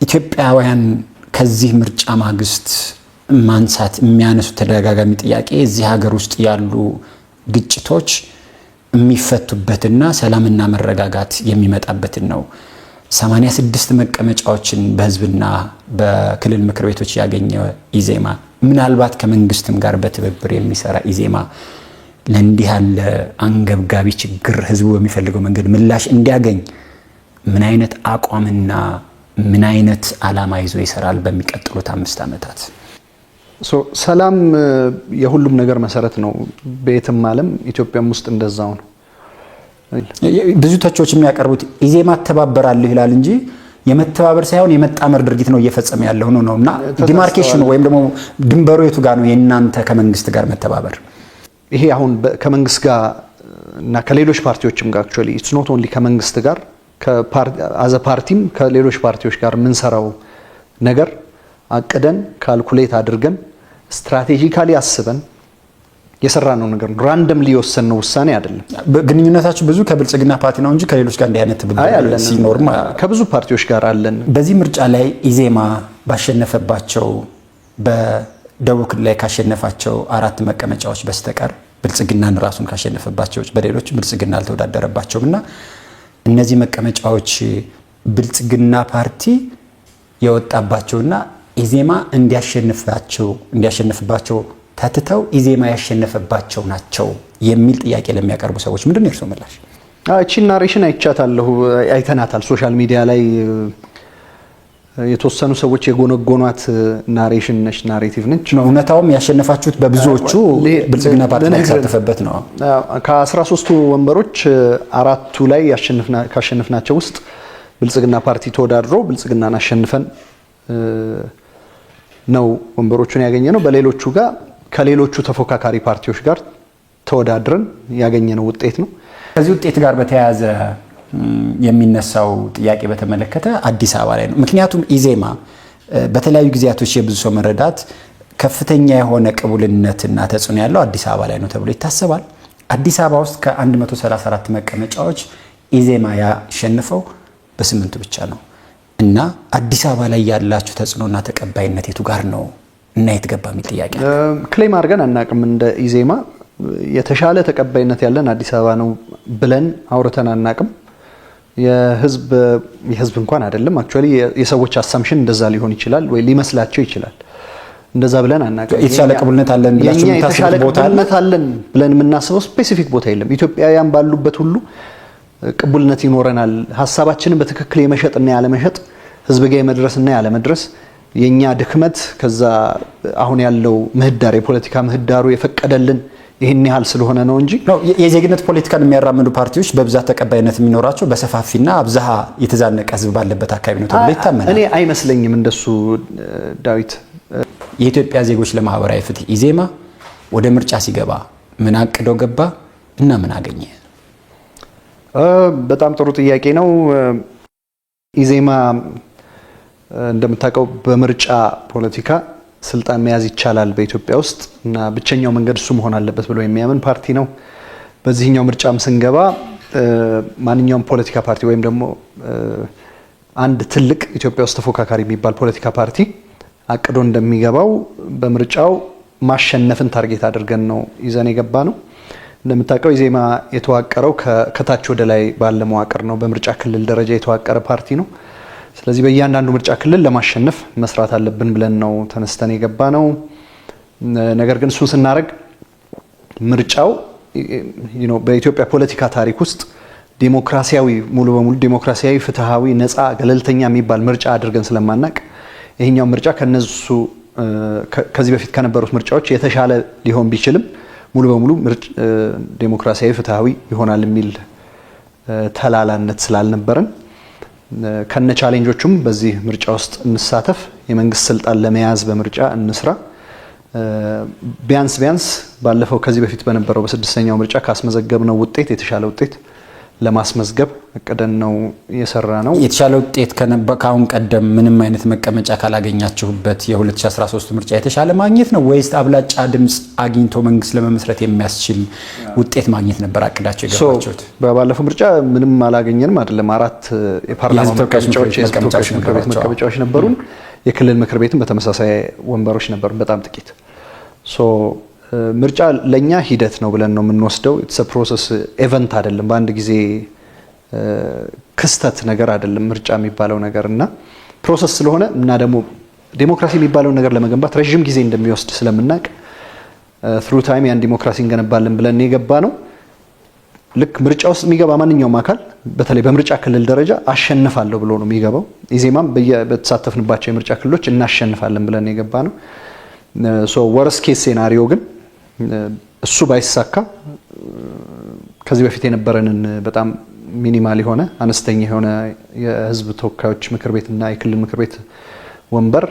ኢትዮጵያውያን ከዚህ ምርጫ ማግስት ማንሳት የሚያነሱ ተደጋጋሚ ጥያቄ እዚህ ሀገር ውስጥ ያሉ ግጭቶች የሚፈቱበትና ሰላምና መረጋጋት የሚመጣበትን ነው። 86 መቀመጫዎችን በህዝብና በክልል ምክር ቤቶች ያገኘ ኢዜማ ምናልባት ከመንግስትም ጋር በትብብር የሚሰራ ኢዜማ ለእንዲህ ያለ አንገብጋቢ ችግር ህዝቡ በሚፈልገው መንገድ ምላሽ እንዲያገኝ ምን አይነት አቋምና ምን አይነት ዓላማ ይዞ ይሰራል በሚቀጥሉት 5 ዓመታት? ሰላም የሁሉም ነገር መሰረት ነው። በየትም ዓለም ኢትዮጵያም ውስጥ እንደዛው ነው። ብዙ ተቾች የሚያቀርቡት ኢዜማ ተባበራለሁ ይላል እንጂ የመተባበር ሳይሆን የመጣመር ድርጊት ነው እየፈጸመ ያለው ነውና ዲማርኬሽኑ ወይም ደግሞ ድንበሩ የቱ ጋር ነው የእናንተ ከመንግስት ጋር መተባበር? ይሄ አሁን ከመንግስት ጋር እና ከሌሎች ፓርቲዎችም ጋር አክቹአሊ ኢትስ ኖት ኦንሊ ከመንግስት ጋር አዘ ፓርቲም ከሌሎች ፓርቲዎች ጋር የምንሰራው ነገር አቅደን ካልኩሌት አድርገን ስትራቴጂካሊ አስበን የሰራነው ነገር ነው። ራንደምሊ የወሰንነው ውሳኔ አይደለም። ግንኙነታችሁ ብዙ ከብልጽግና ፓርቲ ነው እንጂ ከሌሎች ጋር እንዲህ አይነት ትብብር ሲኖርም ከብዙ ፓርቲዎች ጋር አለን። በዚህ ምርጫ ላይ ኢዜማ ባሸነፈባቸው በደቡብ ክልል ላይ ካሸነፋቸው 4 መቀመጫዎች በስተቀር ብልጽግናን ራሱን ካሸነፈባቸው በሌሎች ብልጽግና አልተወዳደረባቸውምና እነዚህ መቀመጫዎች ብልጽግና ፓርቲ የወጣባቸውና ኢዜማ እንዲያሸንፍባቸው ተትተው ኢዜማ ያሸነፈባቸው ናቸው የሚል ጥያቄ ለሚያቀርቡ ሰዎች ምንድን ነው የእርሶ ምላሽ? እቺ ናሬሽን አይተናታል። ሶሻል ሚዲያ ላይ የተወሰኑ ሰዎች የጎነጎኗት ናሬሽን ነች፣ ናሬቲቭ ነች። እውነታውም ያሸነፋችሁት በብዙዎቹ ብልጽግና ፓርቲ የተሳተፈበት ነው። ከ13ቱ ወንበሮች 4ቱ ላይ ካሸነፍናቸው ውስጥ ብልጽግና ፓርቲ ተወዳድሮ ብልጽግናን አሸንፈን ነው ወንበሮቹን ያገኘነው። በሌሎቹ ጋር ከሌሎቹ ተፎካካሪ ፓርቲዎች ጋር ተወዳድረን ያገኘነው ውጤት ነው። ከዚህ ውጤት ጋር በተያያዘ የሚነሳው ጥያቄ በተመለከተ አዲስ አበባ ላይ ነው። ምክንያቱም ኢዜማ በተለያዩ ጊዜያቶች የብዙ ሰው መረዳት ከፍተኛ የሆነ ቅቡልነትና ተጽዕኖ ያለው አዲስ አበባ ላይ ነው ተብሎ ይታሰባል። አዲስ አበባ ውስጥ ከ134 መቀመጫዎች ኢዜማ ያሸነፈው በ8 ብቻ ነው እና አዲስ አበባ ላይ ያላችሁ ተጽዕኖና ተቀባይነት የቱ ጋር ነው እና የት ገባ የሚል ጥያቄ አለ። ክሌም አድርገን አናቅም። እንደ ኢዜማ የተሻለ ተቀባይነት ያለን አዲስ አበባ ነው ብለን አውርተን አናቅም። የህዝብ እንኳን አይደለም አክቹአሊ የሰዎች አሳምፕሽን እንደዛ ሊሆን ይችላል ወይ ሊመስላቸው ይችላል። እንደዛ ብለን አናቅም። የተሻለ ቅቡልነት አለን ብላችሁ የምታስቡት ቦታ አለን ብለን የምናስበው ስፔሲፊክ ቦታ የለም። ኢትዮጵያውያን ባሉበት ሁሉ ቅቡልነት ይኖረናል። ሐሳባችንን በትክክል የመሸጥና ያለመሸጥ ህዝብ ጋር የመድረስና ያለመድረስ የኛ ድክመት ከዛ አሁን ያለው ምህዳር የፖለቲካ ምህዳሩ የፈቀደልን ይሄን ያህል ስለሆነ ነው እንጂ የዜግነት ፖለቲካን የሚያራምዱ ፓርቲዎች በብዛት ተቀባይነት የሚኖራቸው በሰፋፊና አብዛሃ የተዛነቀ ህዝብ ባለበት አካባቢ ነው ተብሎ ይታመናል። እኔ አይመስለኝም እንደሱ ዳዊት። የኢትዮጵያ ዜጎች ለማህበራዊ ፍትህ ኢዜማ ወደ ምርጫ ሲገባ ምን አቅደው ገባ እና ምን አገኘ? በጣም ጥሩ ጥያቄ ነው። ኢዜማ እንደምታውቀው በምርጫ ፖለቲካ ስልጣን መያዝ ይቻላል በኢትዮጵያ ውስጥ እና ብቸኛው መንገድ እሱ መሆን አለበት ብሎ የሚያምን ፓርቲ ነው። በዚህኛው ምርጫም ስንገባ ማንኛውም ፖለቲካ ፓርቲ ወይም ደግሞ አንድ ትልቅ ኢትዮጵያ ውስጥ ተፎካካሪ የሚባል ፖለቲካ ፓርቲ አቅዶ እንደሚገባው በምርጫው ማሸነፍን ታርጌት አድርገን ነው ይዘን የገባ ነው። እንደምታውቀው ኢዜማ የተዋቀረው ከታች ወደ ላይ ባለ መዋቅር ነው። በምርጫ ክልል ደረጃ የተዋቀረ ፓርቲ ነው። ስለዚህ በእያንዳንዱ ምርጫ ክልል ለማሸነፍ መስራት አለብን ብለን ነው ተነስተን የገባ ነው። ነገር ግን እሱን ስናደርግ ምርጫው በኢትዮጵያ ፖለቲካ ታሪክ ውስጥ ዲሞክራሲያዊ ሙሉ በሙሉ ዲሞክራሲያዊ፣ ፍትሃዊ፣ ነፃ፣ ገለልተኛ የሚባል ምርጫ አድርገን ስለማናቅ ይሄኛው ምርጫ ከነሱ ከዚህ በፊት ከነበሩት ምርጫዎች የተሻለ ሊሆን ቢችልም ሙሉ በሙሉ ዲሞክራሲያዊ፣ ፍትሃዊ ይሆናል የሚል ተላላነት ስላልነበረን ከነ ቻሌንጆቹም በዚህ ምርጫ ውስጥ እንሳተፍ፣ የመንግስት ስልጣን ለመያዝ በምርጫ እንስራ። ቢያንስ ባለፈው ከዚህ በፊት በነበረው በ6ኛው ምርጫ ካስመዘገብነው ውጤት የተሻለ ውጤት ለማስመዝገብ እቅደን ነው እየሰራ ነው። የተሻለ ውጤት ከአሁን ቀደም ምንም አይነት መቀመጫ ካላገኛችሁበት የ2013 ምርጫ የተሻለ ማግኘት ነው ወይስ አብላጫ ድምፅ አግኝቶ መንግስት ለመመስረት የሚያስችል ውጤት ማግኘት ነበር አቅዳቸው የገባችሁት? በባለፈው ምርጫ ምንም አላገኘንም አይደለም። 4 የፓርላማ መቀመጫዎች ነበሩን። የክልል ምክር ቤትም በተመሳሳይ ወንበሮች ነበሩ፣ በጣም ጥቂት። ምርጫ ለኛ ሂደት ነው ብለን ነው የምንወስደው። ኢትስ አ ፕሮሰስ ኢቨንት አይደለም፣ በአንድ ጊዜ ክስተት ነገር አይደለም ምርጫ የሚባለው ነገር እና ፕሮሰስ ስለሆነ እና ደግሞ ዲሞክራሲ የሚባለው ነገር ለመገንባት ረጅም ጊዜ እንደሚወስድ ስለምናውቅ ትሩ ታይም ያን ዲሞክራሲ እንገነባለን ብለን የገባ ነው። ልክ ምርጫ ውስጥ የሚገባ ማንኛውም አካል በተለይ በምርጫ ክልል ደረጃ አሸንፋለሁ ብሎ ነው የሚገባው። ኢዜማም በተሳተፍንባቸው የምርጫ ክልሎች እናሸንፋለን ብለን የገባ ነው። ወርስ ኬስ ሴናሪዮ ግን እሱ ባይሳካ ከዚህ በፊት የነበረንን በጣም ሚኒማል የሆነ አነስተኛ የሆነ የህዝብ ተወካዮች ምክር ቤትና የክልል ምክር ቤት ወንበር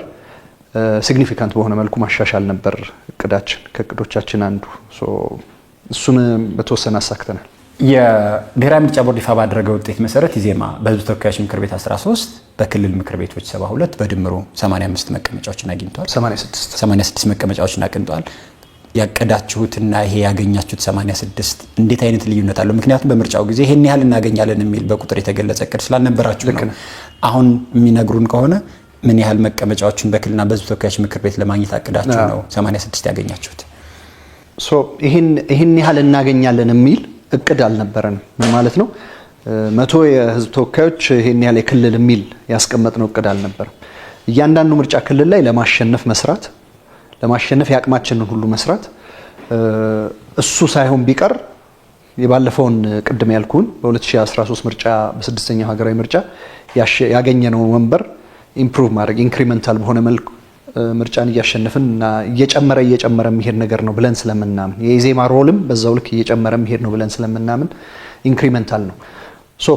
ሲግኒፊካንት በሆነ መልኩ ማሻሻል ነበር እቅዳችን፣ ከእቅዶቻችን አንዱ። እሱን በተወሰነ አሳክተናል። የብሔራዊ ምርጫ ቦርድ ይፋ ባደረገው ውጤት መሰረት ኢዜማ በህዝብ ተወካዮች ምክር ቤት 13 በክልል ምክር ቤቶች 72 በድምሩ 85 መቀመጫዎችን አግኝቷል። 86 መቀመጫዎችን አግኝቷል። ያቀዳችሁትና ይሄ ያገኛችሁት 86 እንዴት አይነት ልዩነት አለው? ምክንያቱም በምርጫው ጊዜ ይሄን ያህል እናገኛለን የሚል በቁጥር የተገለጸ እቅድ ስላልነበራችሁ ነው። አሁን የሚነግሩን ከሆነ ምን ያህል መቀመጫዎችን በክልልና በህዝብ ተወካዮች ምክር ቤት ለማግኘት አቅዳችሁ ነው 86 ያገኛችሁት? ይሄን ያህል እናገኛለን የሚል እቅድ አልነበረንም። ምን ማለት ነው? 100 የህዝብ ተወካዮች ይሄን ያህል የክልል የሚል ያስቀመጥነው እቅድ አልነበረም። እያንዳንዱ ምርጫ ክልል ላይ ለማሸነፍ የአቅማችንን ሁሉ መስራት፣ እሱ ሳይሆን ቢቀር የባለፈውን ቅድም ያልኩን በ2013 ምርጫ በስድስተኛው ሀገራዊ ምርጫ ያገኘነውን ወንበር ኢምፕሩቭ ማድረግ ኢንክሪመንታል በሆነ መልኩ ምርጫን እያሸነፍን እና እየጨመረ የሚሄድ ነገር ነው ብለን ስለምናምን የኢዜማ ሮልም በዛው ልክ እየጨመረ የሚሄድ ነው ብለን ስለምናምን ኢንክሪመንታል ነው።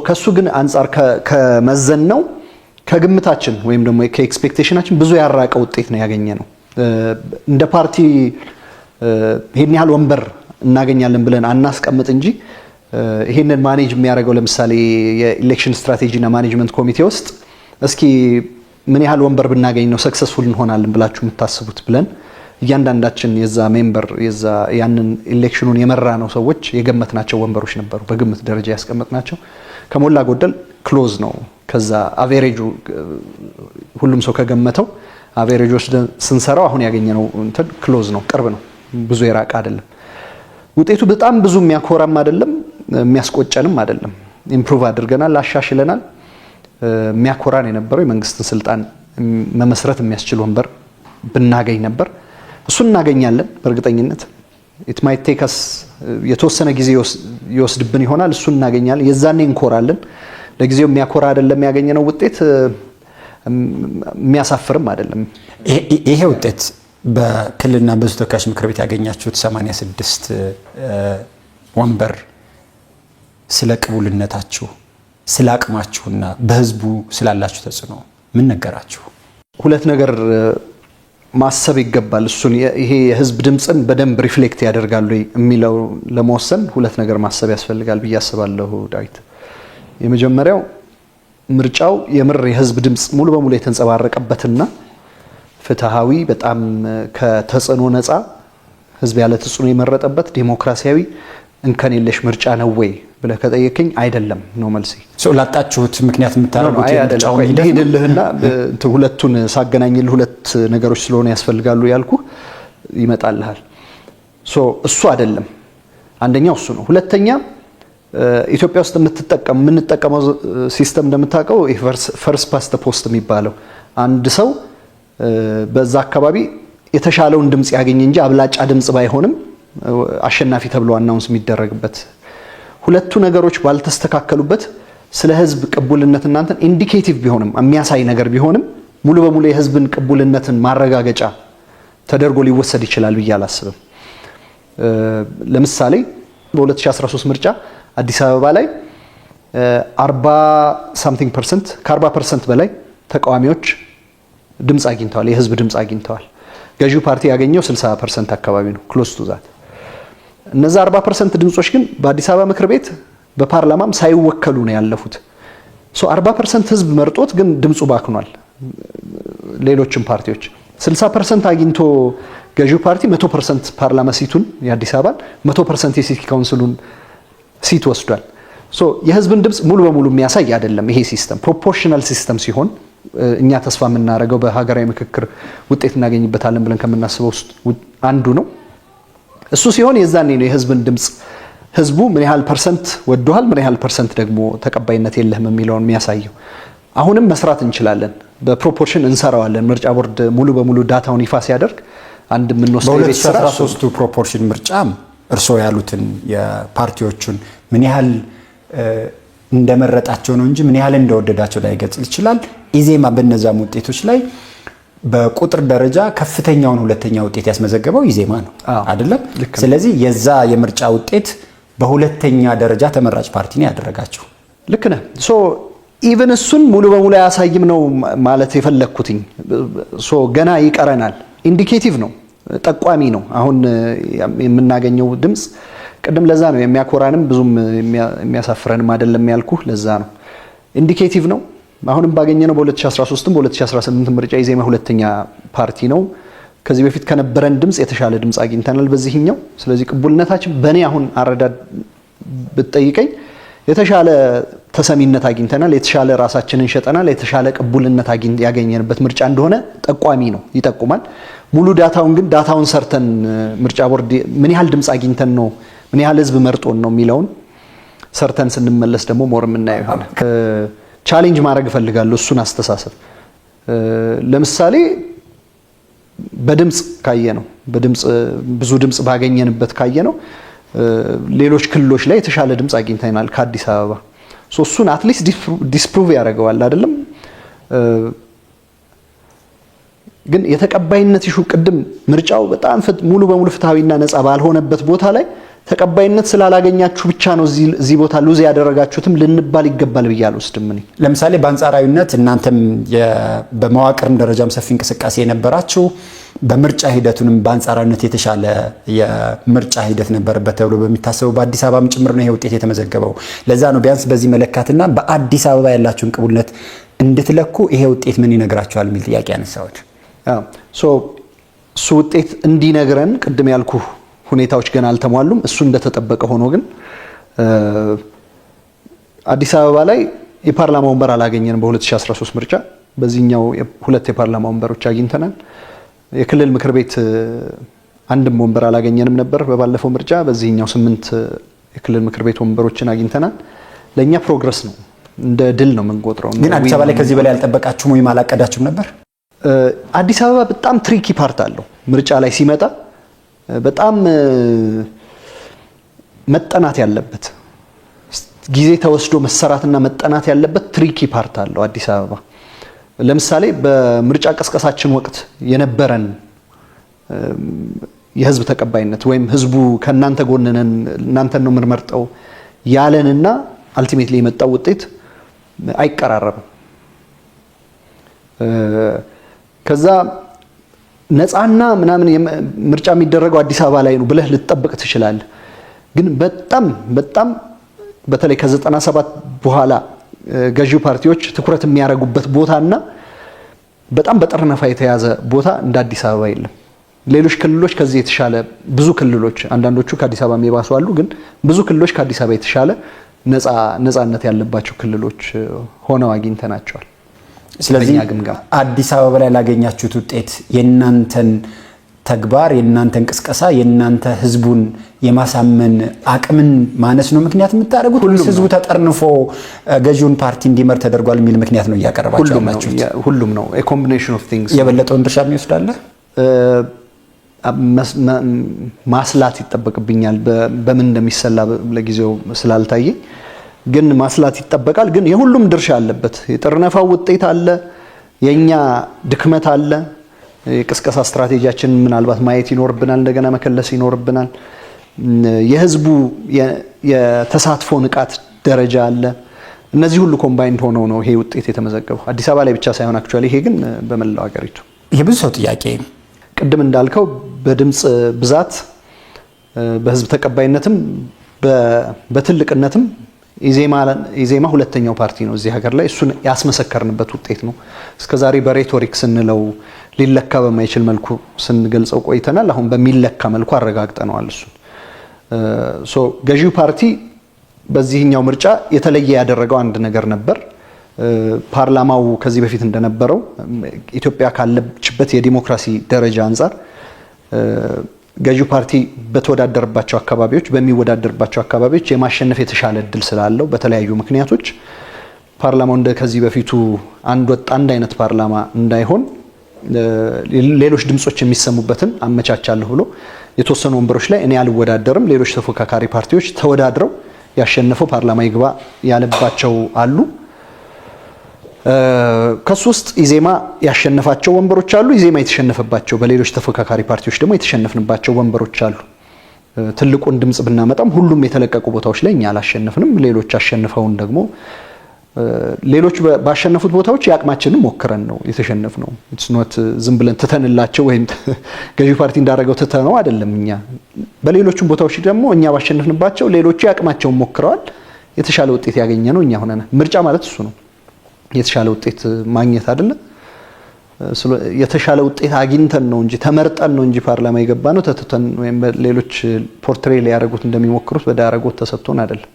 ከሱ ግን አንጻር ከመዘን ነው ከግምታችን ወይም ደግሞ ከኤክስፔክቴሽናችን ብዙ ያራቀ ውጤት ነው ያገኘ ነው። እንደ ፓርቲ ይሄን ያህል ወንበር እናገኛለን ብለን አናስቀምጥ እንጂ ይሄንን ማኔጅ የሚያደርገው ለምሳሌ የኢሌክሽን ስትራቴጂና ማኔጅመንት ኮሚቴ ውስጥ እስኪ ምን ያህል ወንበር ብናገኝ ነው ሰክሰስፉል እንሆናለን ብላችሁ የምታስቡት ብለን እያንዳንዳችን የዛ ሜምበር ያንን ኢሌክሽኑን የመራ ነው ሰዎች የገመትናቸው ወንበሮች ነበሩ። በግምት ደረጃ ያስቀመጥናቸው ከሞላ ጎደል ክሎዝ ነው። ከዛ አቬሬጁ ሁሉም ሰው ከገመተው አቬሬጅ ወስደን ስንሰራው አሁን ያገኘነው እንትን ክሎዝ ነው፣ ቅርብ ነው፣ ብዙ የራቀ አይደለም። ውጤቱ በጣም ብዙ የሚያኮራም አይደለም፣ የሚያስቆጨንም አይደለም። ኢምፕሩቭ አድርገናል፣ አሻሽለናል። የሚያኮራን የነበረው የመንግስትን ስልጣን መመስረት የሚያስችል ወንበር ብናገኝ ነበር። እሱን እናገኛለን በእርግጠኝነት። ኢት ማይት ቴክ አስ የተወሰነ ጊዜ ይወስድብን ይሆናል። እሱን እናገኛለን፣ የዛኔ እንኮራለን። ለጊዜው የሚያኮራ አይደለም ያገኘነው ውጤት፣ የሚያሳፍርም አይደለም። ይሄ ውጤት በክልልና በህዝብ ተወካዮች ምክር ቤት ያገኛችሁት 86 ወንበር ስለ ቅቡልነታችሁ፣ ስለ አቅማችሁና በህዝቡ ስላላችሁ ተጽዕኖ ምን ነገራችሁ? ሁለት ነገር ማሰብ ይገባል። እሱን ይሄ የህዝብ ድምፅን በደንብ ሪፍሌክት ያደርጋሉ የሚለው ለመወሰን ሁለት ነገር ማሰብ ያስፈልጋል ብዬ አስባለሁ ዳዊት። የመጀመሪያው ምርጫው የምር የህዝብ ድምፅ ሙሉ በሙሉ የተንጸባረቀበትና ፍትሃዊ፣ በጣም ከተጽዕኖ ነፃ ህዝብ ያለ ተጽዕኖ የመረጠበት ዲሞክራሲያዊ እንከን የለሽ ምርጫ ነው ወይ ብለህ ከጠየቀኝ አይደለም ነው መልሴ። ላጣችሁት ምክንያት የምታደርጉት የምርጫው ሂደትና ሁለቱን ሳገናኝልህ ሁለት ነገሮች ስለሆነ ያስፈልጋሉ ያልኩ ይመጣልሃል። እሱ አይደለም። አንደኛው እሱ ነው። ሁለተኛ ኢትዮጵያ ውስጥ የምንጠቀመው ሲስተም እንደምታውቀው ፈርስት ፓስት ፖስት የሚባለው አንድ ሰው በዛ አካባቢ የተሻለውን ድምፅ ያገኝ እንጂ አብላጫ ድምፅ ባይሆንም አሸናፊ ተብሎ አናውንስ የሚደረግበት ሁለቱ ነገሮች ባልተስተካከሉበት ስለ ህዝብ ቅቡልነት እናንተን ኢንዲኬቲቭ ቢሆንም የሚያሳይ ነገር ቢሆንም ሙሉ በሙሉ የህዝብን ቅቡልነትን ማረጋገጫ ተደርጎ ሊወሰድ ይችላል ብዬ አላስብም። ለምሳሌ በ2013 ምርጫ አዲስ አበባ ላይ 40% ከ40% በላይ ተቃዋሚዎች ድምፅ አግኝተዋል፣ የህዝብ ድምፅ አግኝተዋል። ገዢው ፓርቲ ያገኘው 60% አካባቢ ነው፣ ክሎዝ ቱ ዛት። እነዛ 40% ድምጾች ግን በአዲስ አበባ ምክር ቤት በፓርላማም ሳይወከሉ ነው ያለፉት። 40% ህዝብ መርጦት ግን ድምፁ ባክኗል። ሌሎችም ፓርቲዎች 60% አግኝቶ ገዢው ፓርቲ 100% ፓርላማ ሲቱን የአዲስ አበባን 100% የሲቲ ካውንስሉን ሲት ወስዷል። የህዝብን ድምፅ ሙሉ በሙሉ የሚያሳይ አይደለም ይሄ ሲስተም። ፕሮፖርሽናል ሲስተም ሲሆን እኛ ተስፋ የምናደርገው በሀገራዊ ምክክር ውጤት እናገኝበታለን ብለን ከምናስበው ውስጥ አንዱ ነው። እሱ ሲሆን የዛኔ ነው የህዝብን ድምፅ ህዝቡ ምን ያህል ፐርሰንት ወዶሃል፣ ምን ያህል ፐርሰንት ደግሞ ተቀባይነት የለህም የሚለውን የሚያሳየው። አሁንም መስራት እንችላለን፣ በፕሮፖርሽን እንሰራዋለን። ምርጫ ቦርድ ሙሉ በሙሉ ዳታውን ይፋ ሲያደርግ አንድ የምንወስደው በ2013 ፕሮፖርሽን ምርጫም እርስዎ ያሉትን የፓርቲዎቹን ምን ያህል እንደመረጣቸው ነው እንጂ ምን ያህል እንደወደዳቸው ላይገልጽ ይችላል። ኢዜማ በነዛም ውጤቶች ላይ በቁጥር ደረጃ ከፍተኛውን ሁለተኛ ውጤት ያስመዘገበው ኢዜማ ነው አይደለም? ስለዚህ የዛ የምርጫ ውጤት በሁለተኛ ደረጃ ተመራጭ ፓርቲ ነው ያደረጋቸው። ልክ ነህ። ኢቨን እሱን ሙሉ በሙሉ አያሳይም ነው ማለት የፈለኩትኝ። ገና ይቀረናል። ኢንዲኬቲቭ ነው፣ ጠቋሚ ነው። አሁን የምናገኘው ድምፅ ቅድም ለዛ ነው የሚያኮራንም ብዙም የሚያሳፍረንም አይደለም ያልኩህ ለዛ ነው። ኢንዲኬቲቭ ነው። አሁንም ባገኘነው በ2013ም በ2018 ምርጫ ኢዜማ ሁለተኛ ፓርቲ ነው። ከዚህ በፊት ከነበረን ድምፅ የተሻለ ድምፅ አግኝተናል በዚህኛው። ስለዚህ ቅቡልነታችን በእኔ አሁን አረዳድ ብትጠይቀኝ የተሻለ ተሰሚነት አግኝተናል፣ የተሻለ ራሳችንን ሸጠናል፣ የተሻለ ቅቡልነት ያገኘንበት ምርጫ እንደሆነ ጠቋሚ ነው፣ ይጠቁማል። ሙሉ ዳታውን ግን ዳታውን ሰርተን ምርጫ ቦርድ ምን ያህል ድምፅ አግኝተን ነው ምን ያህል ህዝብ መርጦን ነው የሚለውን ሰርተን ስንመለስ ደግሞ ሞር የምናየው ይሆናል። ቻሌንጅ ማድረግ እፈልጋለሁ እሱን አስተሳሰብ። ለምሳሌ በድምፅ ካየ ነው ብዙ ድምፅ ባገኘንበት ካየ ነው ሌሎች ክልሎች ላይ የተሻለ ድምፅ አግኝተናል ከአዲስ አበባ። እሱን አትሊስት ዲስፕሩቭ ያደርገዋል አይደለም። ግን የተቀባይነት ይሹ ቅድም ምርጫው በጣም ሙሉ በሙሉ ፍትሃዊና ነፃ ባልሆነበት ቦታ ላይ ተቀባይነት ስላላገኛችሁ ብቻ ነው እዚህ ቦታ ሉዝ ያደረጋችሁትም ልንባል ይገባል ብዬ አልወስድም። እኔ ለምሳሌ በአንጻራዊነት እናንተም በመዋቅርም ደረጃም ሰፊ እንቅስቃሴ የነበራችሁ በምርጫ ሂደቱንም በአንጻራዊነት የተሻለ የምርጫ ሂደት ነበረበት ተብሎ በሚታሰበው በአዲስ አበባም ጭምር ነው ይሄ ውጤት የተመዘገበው። ለዛ ነው ቢያንስ በዚህ መለካትና በአዲስ አበባ ያላችሁን ቅቡልነት እንድትለኩ ይሄ ውጤት ምን ይነግራችኋል የሚል ጥያቄ ያነሳሁት። እሱ ውጤት እንዲነግረን ቅድም ያልኩ ሁኔታዎች ገና አልተሟሉም። እሱ እንደተጠበቀ ሆኖ ግን አዲስ አበባ ላይ የፓርላማ ወንበር አላገኘንም በ2013 ምርጫ። በዚህኛው ሁለት የፓርላማ ወንበሮች አግኝተናል። የክልል ምክር ቤት አንድም ወንበር አላገኘንም ነበር በባለፈው ምርጫ። በዚህኛው 8 የክልል ምክር ቤት ወንበሮችን አግኝተናል። ለኛ ፕሮግረስ ነው፣ እንደ ድል ነው የምንቆጥረው። ግን አዲስ አበባ ላይ ከዚህ በላይ አልጠበቃችሁም ወይም አላቀዳችሁም ነበር? አዲስ አበባ በጣም ትሪኪ ፓርት አለው ምርጫ ላይ ሲመጣ በጣም መጠናት ያለበት ጊዜ ተወስዶ መሰራትና መጠናት ያለበት ትሪኪ ፓርት አለው አዲስ አበባ። ለምሳሌ በምርጫ ቀስቀሳችን ወቅት የነበረን የህዝብ ተቀባይነት ወይም ህዝቡ ከናንተ ጎን ነን እናንተን ነው የምንመርጠው ያለንና አልቲሜትሊ የመጣው ውጤት አይቀራረብም። ከዛ ነፃና ምናምን ምርጫ የሚደረገው አዲስ አበባ ላይ ነው ብለህ ልትጠብቅ ትችላለህ። ግን በጣም በተለይ ከ97 በኋላ ገዢው ፓርቲዎች ትኩረት የሚያደርጉበት ቦታና በጣም በጠርነፋ የተያዘ ቦታ እንደ አዲስ አበባ የለም። ሌሎች ክልሎች ከዚህ የተሻለ ብዙ ክልሎች አንዳንዶቹ ከአዲስ አበባ የሚባሱ አሉ፣ ግን ብዙ ክልሎች ከአዲስ አበባ የተሻለ ነፃነት ያለባቸው ክልሎች ሆነው አግኝተናቸዋል። ስለዚህ አዲስ አበባ ላይ ላገኛችሁት ውጤት የናንተን ተግባር የናንተ እንቅስቃሴ የናንተ ህዝቡን የማሳመን አቅምን ማነስ ነው ምክንያት የምታደርጉት? ህዝቡ ተጠርንፎ ገዢውን ፓርቲ እንዲመር ተደርጓል የሚል ምክንያት ነው እያቀረባችሁ ያላችሁት? ሁሉም ነው። a combination of things። የበለጠውን ድርሻ የሚወስዳለ ማስላት ይጠበቅብኛል። በምን እንደሚሰላ ለጊዜው ስላልታየ ግን ማስላት ይጠበቃል። ግን የሁሉም ድርሻ አለበት። የጥርነፋው ውጤት አለ፣ የኛ ድክመት አለ። የቅስቀሳ ስትራቴጂያችን ምናልባት ማየት ይኖርብናል፣ እንደገና መከለስ ይኖርብናል። የህዝቡ የተሳትፎ ንቃት ደረጃ አለ። እነዚህ ሁሉ ኮምባይንድ ሆነው ነው ይሄ ውጤት የተመዘገበው። አዲስ አበባ ላይ ብቻ ሳይሆን አክቹአሊ ይሄ ግን በመላው ሀገሪቱ። የብዙ ሰው ጥያቄ ቅድም እንዳልከው በድምጽ ብዛት በህዝብ ተቀባይነትም በትልቅነትም ኢዜማ ሁለተኛው ፓርቲ ነው እዚህ ሀገር ላይ። እሱን ያስመሰከርንበት ውጤት ነው። እስከዛሬ በሬቶሪክ ስንለው ሊለካ በማይችል መልኩ ስንገልጸው ቆይተናል። አሁን በሚለካ መልኩ አረጋግጠነዋል። እሱ ገዢው ፓርቲ በዚህኛው ምርጫ የተለየ ያደረገው አንድ ነገር ነበር። ፓርላማው ከዚህ በፊት እንደነበረው ኢትዮጵያ ካለችበት የዲሞክራሲ ደረጃ አንጻር ገዢው ፓርቲ በሚወዳደርባቸው አካባቢዎች የማሸነፍ የተሻለ እድል ስላለው በተለያዩ ምክንያቶች ፓርላማው እንደ ከዚህ በፊቱ አንድ አይነት ፓርላማ እንዳይሆን ሌሎች ድምጾች የሚሰሙበትን አመቻቻለሁ ብሎ የተወሰኑ ወንበሮች ላይ እኔ አልወዳደርም፣ ሌሎች ተፎካካሪ ፓርቲዎች ተወዳድረው ያሸነፈው ፓርላማ ይግባ ያለባቸው አሉ። ከሱ ውስጥ ኢዜማ ያሸነፋቸው ወንበሮች አሉ። ኢዜማ የተሸነፈባቸው በሌሎች ተፎካካሪ ፓርቲዎች ደግሞ የተሸነፍንባቸው ወንበሮች አሉ። ትልቁን ድምጽ ብናመጣም ሁሉም የተለቀቁ ቦታዎች ላይ እኛ አላሸነፍንም። ሌሎች አሸንፈውን ደግሞ ሌሎች ባሸነፉት ቦታዎች ያቅማችንን ሞክረን ነው የተሸነፍነው። ኢትስ ኖት ዝም ብለን ትተንላቸው ወይም ገዢው ፓርቲ እንዳደረገው ትተነው አይደለም። እኛ በሌሎቹም ቦታዎች ደግሞ እኛ ባሸነፍንባቸው ሌሎቹ ያቅማቸውን ሞክረዋል። የተሻለ ውጤት ያገኘ ነው እኛ ሆነን። ምርጫ ማለት እሱ ነው፣ የተሻለ ውጤት ማግኘት አይደለም። የተሻለ ውጤት አግኝተን ነው እንጂ ተመርጠን ነው እንጂ ፓርላማ የገባ ነው ተተተን ወይም ሌሎች ፖርትሬ ሊያደርጉት እንደሚሞክሩት በዳረጎት ተሰጥቶን አይደለም።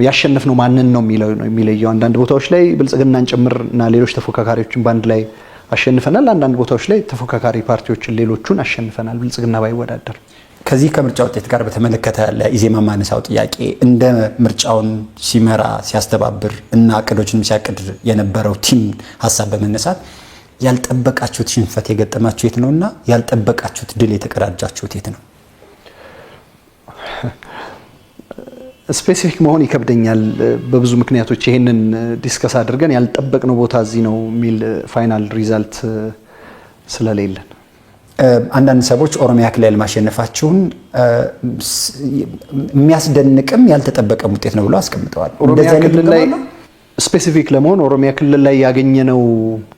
ያሸነፍነው ማንን ነው የሚለየው። አንዳንድ ቦታዎች ላይ ብልጽግናን ጭምርና ሌሎች ተፎካካሪዎችን ባንድ ላይ አሸንፈናል። አንዳንድ ቦታዎች ላይ ተፎካካሪ ፓርቲዎችን ሌሎቹን አሸንፈናል ብልጽግና ባይወዳደር። ከዚህ ከምርጫ ውጤት ጋር በተመለከተ ለኢዜማ ማነሳው ጥያቄ እንደ ምርጫውን ሲመራ ሲያስተባብር እና እቅዶችንም ሲያቅድ የነበረው ቲም ሀሳብ በመነሳት ያልጠበቃችሁት ሽንፈት የገጠማችሁ የት ነውና ያልጠበቃችሁት ድል የተቀዳጃችሁት የት ነው? ስፔሲፊክ መሆን ይከብደኛል በብዙ ምክንያቶች። ይሄንን ዲስከስ አድርገን ያልጠበቅነው ቦታ እዚህ ነው የሚል ፋይናል ሪዛልት ስለሌለን አንዳንድ ሰዎች ኦሮሚያ ክልል ማሸነፋችሁን የሚያስደንቅም ያልተጠበቀም ውጤት ነው ብለው አስቀምጠዋል። ኦሮሚያ ክልል ላይ ስፔሲፊክ ለመሆን ኦሮሚያ ክልል ላይ ያገኘነው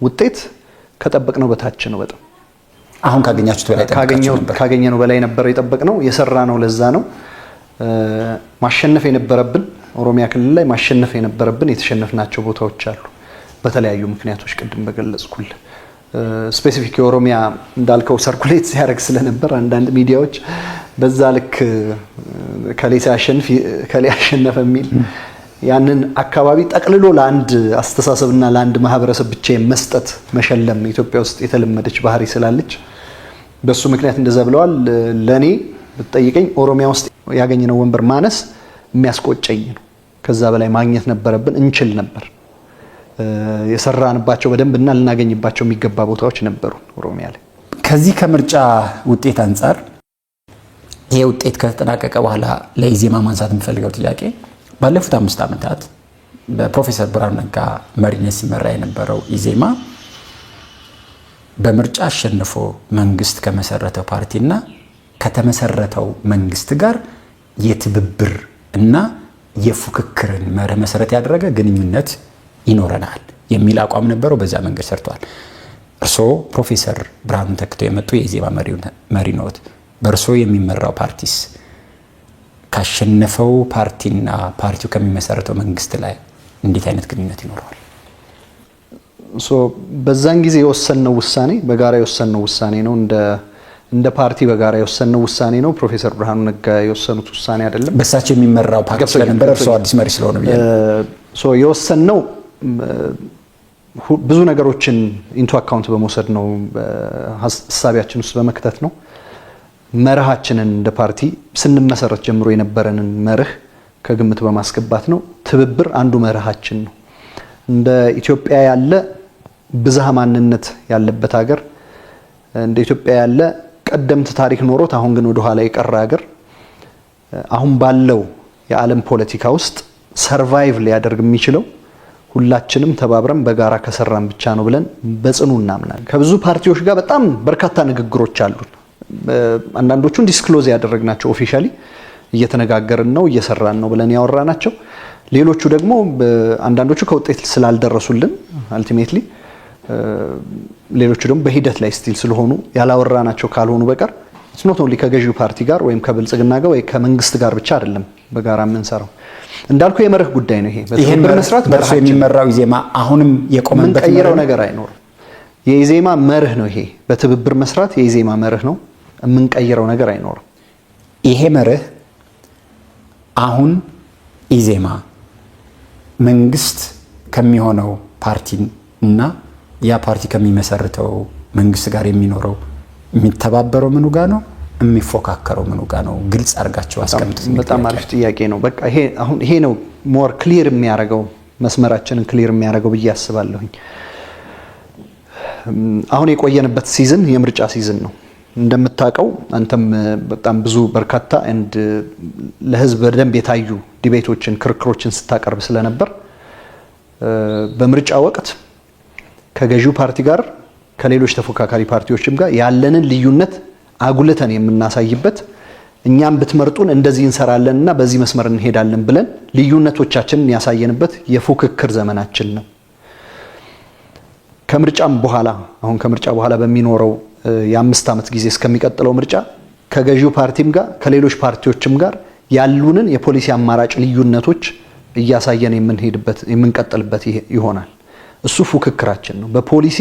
ውጤት ከጠበቅነው በታች ነው። በጣም አሁን ካገኛችሁት በላይ ካገኘነው በላይ ነበር የጠበቅነው። የሰራ ነው ለዛ ነው ማሸነፍ የነበረብን። ኦሮሚያ ክልል ላይ ማሸነፍ የነበረብን የተሸነፍናቸው ቦታዎች አሉ በተለያዩ ምክንያቶች ቅድም በገለጽኩል። ስፔሲፊክ የኦሮሚያ እንዳልከው ሰርኩሌት ሲያደርግ ስለነበር አንዳንድ ሚዲያዎች በዛ ልክ ከሌ ሲያሸንፍ ከሌ ያሸነፈ የሚል ያንን አካባቢ ጠቅልሎ ለአንድ አስተሳሰብና ለአንድ ማህበረሰብ ብቻ መስጠት መሸለም ኢትዮጵያ ውስጥ የተለመደች ባህሪ ስላለች በሱ ምክንያት እንደዛ ብለዋል። ለኔ ብትጠይቀኝ ኦሮሚያ ውስጥ ያገኘነው ወንበር ማነስ የሚያስቆጨኝ ነው። ከዛ በላይ ማግኘት ነበረብን፣ እንችል ነበር። የሰራንባቸው በደንብና ልናገኝባቸው የሚገባ ቦታዎች ነበሩ ኦሮሚያ ላይ። ከዚህ ከምርጫ ውጤት አንጻር ይሄ ውጤት ከተጠናቀቀ በኋላ ለኢዜማ ማንሳት የምፈልገው ጥያቄ ባለፉት 5 ዓመታት በፕሮፌሰር ብርሃኑ ነጋ መሪነት ሲመራ የነበረው ኢዜማ በምርጫ አሸንፎ መንግስት ከመሰረተው ፓርቲና ከተመሰረተው መንግስት ጋር የትብብር እና የፉክክርን መርህ መሰረት ያደረገ ግንኙነት ይኖረናል የሚል አቋም ነበረው። በዛ መንገድ ሰርተዋል። እርስዎ ፕሮፌሰር ብርሃኑን ተክተው የመጡ የኢዜማ መሪ ነዎት። በእርስዎ የሚመራው ፓርቲስ ካሸነፈው ፓርቲና ፓርቲው ከሚመሰረተው መንግስት ላይ እንዴት አይነት ግንኙነት ይኖረዋል? በዛን ጊዜ የወሰንነው ውሳኔ በጋራ የወሰንነው ውሳኔ ነው። እንደ ፓርቲ በጋራ የወሰንነው ውሳኔ ነው። ፕሮፌሰር ብርሃኑ ነጋ የወሰኑት ውሳኔ አይደለም። በሳቸው የሚመራው ፓርቲ ስለነበረ እርስዎ አዲስ መሪ ስለሆነ የወሰንነው ብዙ ነገሮችን ኢንቱ አካውንት በመውሰድ ነው፣ ሀሳቢያችን ውስጥ በመክተት ነው። መርሃችንን እንደ ፓርቲ ስንመሰረት ጀምሮ የነበረንን መርህ ከግምት በማስገባት ነው። ትብብር አንዱ መርሃችን ነው። እንደ ኢትዮጵያ ያለ ብዝሃ ማንነት ያለበት ሀገር፣ እንደ ኢትዮጵያ ያለ ቀደምት ታሪክ ኖሮት አሁን ግን ወደ ኋላ የቀረ ሀገር አሁን ባለው የዓለም ፖለቲካ ውስጥ ሰርቫይቭ ሊያደርግ የሚችለው ሁላችንም ተባብረን በጋራ ከሰራን ብቻ ነው ብለን በጽኑ እናምናለን። ከብዙ ፓርቲዎች ጋር በጣም በርካታ ንግግሮች አሉን። አንዳንዶቹን ዲስክሎዝ ያደረግናቸው ኦፊሻሊ እየተነጋገርን ነው እየሰራን ነው ብለን ያወራናቸው፣ ሌሎቹ ደግሞ አንዳንዶቹ ከውጤት ስላልደረሱልን አልቲሜትሊ፣ ሌሎቹ ደግሞ በሂደት ላይ ስቲል ስለሆኑ ያላወራናቸው ካልሆኑ በቀር ኢትስ ኖት ኦንሊ ከገዢው ፓርቲ ጋር ወይም ከብልጽግና ጋር ወይ ከመንግስት ጋር ብቻ አይደለም በጋራ የምንሰራው። እንዳልኩ የመርህ ጉዳይ ነው ይሄ። ይሄን መስራት በእርሱ የሚመራው ኢዜማ አሁንም የቆመበት የምንቀይረው ነገር አይኖርም። የኢዜማ መርህ ነው ይሄ። በትብብር መስራት የኢዜማ መርህ ነው። የምንቀይረው ነገር አይኖርም። ይሄ መርህ አሁን ኢዜማ መንግስት ከሚሆነው ፓርቲ እና ያ ፓርቲ ከሚመሰርተው መንግስት ጋር የሚኖረው የሚተባበረው ምኑ ጋር ነው? የሚፎካከረው ምኑ ጋር ነው? ግልጽ አድርጋቸው አስቀምጡት። በጣም አሪፍ ጥያቄ ነው። በቃ ይሄ ነው ሞር ክሊር የሚያደርገው መስመራችንን ክሊር የሚያደርገው ብዬ አስባለሁኝ። አሁን የቆየንበት ሲዝን የምርጫ ሲዝን ነው እንደምታውቀው። አንተም በጣም ብዙ በርካታ ለህዝብ በደንብ የታዩ ዲቤቶችን ክርክሮችን ስታቀርብ ስለነበር በምርጫ ወቅት ከገዢው ፓርቲ ጋር ከሌሎች ተፎካካሪ ፓርቲዎችም ጋር ያለንን ልዩነት አጉልተን የምናሳይበት እኛም ብትመርጡን እንደዚህ እንሰራለንና በዚህ መስመር እንሄዳለን ብለን ልዩነቶቻችንን ያሳየንበት የፉክክር ዘመናችን ነው። ከምርጫም በኋላ አሁን ከምርጫ በኋላ በሚኖረው የ5 ዓመት ጊዜ እስከሚቀጥለው ምርጫ ከገዢው ፓርቲም ጋር ከሌሎች ፓርቲዎችም ጋር ያሉንን የፖሊሲ አማራጭ ልዩነቶች እያሳየን የምንቀጥልበት ይሆናል። እሱ ፉክክራችን ነው። በፖሊሲ